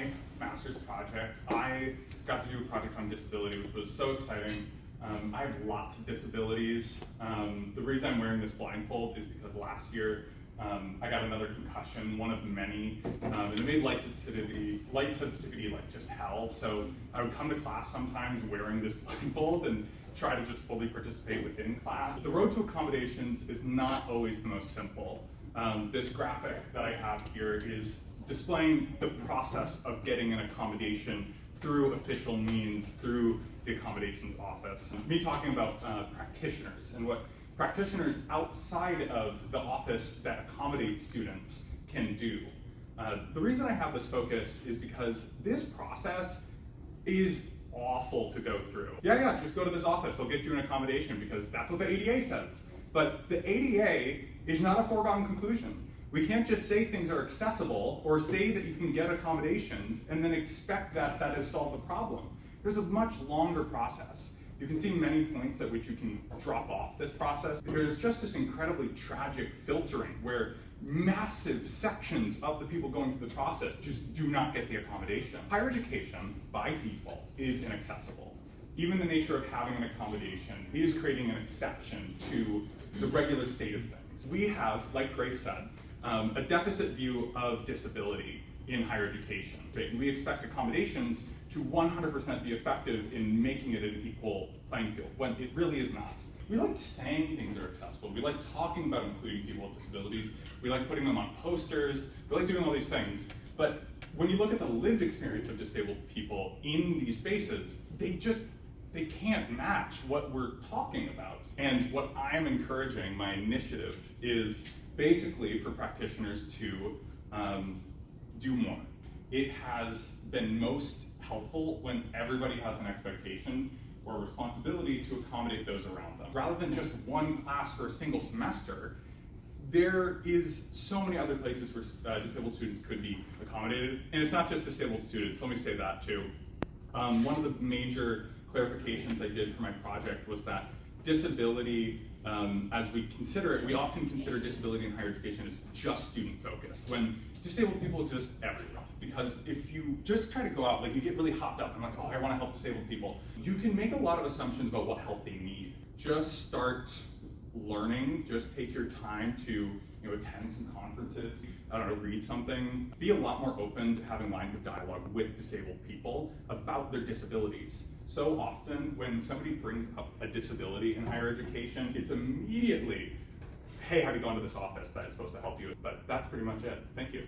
my master's project, I got to do a project on disability, which was so exciting. I have lots of disabilities. The reason I'm wearing this blindfold is because last year I got another concussion, one of many, and it made light sensitivity like just hell. So I would come to class sometimes wearing this blindfold and try to just fully participate within class. The road to accommodations is not always the most simple. This graphic that I have here is displaying the process of getting an accommodation through official means, through the accommodations office. Me talking about practitioners and what practitioners outside of the office that accommodates students can do. The reason I have this focus is because this process is awful to go through. Yeah, just go to this office, they'll get you an accommodation because that's what the ADA says. But the ADA is not a foregone conclusion. We can't just say things are accessible or say that you can get accommodations and then expect that that has solved the problem. There's a much longer process. You can see many points at which you can drop off this process. There's just this incredibly tragic filtering where massive sections of the people going through the process just do not get the accommodation. Higher education, by default, is inaccessible. Even the nature of having an accommodation is creating an exception to the regular state of things. We have, like Grace said, a deficit view of disability in higher education. We expect accommodations to 100% be effective in making it an equal playing field, when it really is not. We like saying things are accessible. We like talking about including people with disabilities. We like putting them on posters. We like doing all these things. But when you look at the lived experience of disabled people in these spaces, they can't match what we're talking about. And what I'm encouraging, my initiative, is basically for practitioners to do more. It has been most helpful when everybody has an expectation or responsibility to accommodate those around them. Rather than just one class for a single semester, there is so many other places where disabled students could be accommodated. And it's not just disabled students, let me say that too. One of the major clarifications I did for my project was that disability, as we consider it, we often consider disability in higher education as just student focused, when disabled people exist everywhere. Because if you just try to go out, like you get really hopped up and like, oh, I want to help disabled people, you can make a lot of assumptions about what help they need. Just start learning, just take your time to attend some conferences, I don't know, read something. Be a lot more open to having lines of dialogue with disabled people about their disabilities. So often when somebody brings up a disability in higher education, it's immediately, hey, have you gone to this office that is supposed to help you? But that's pretty much it. Thank you.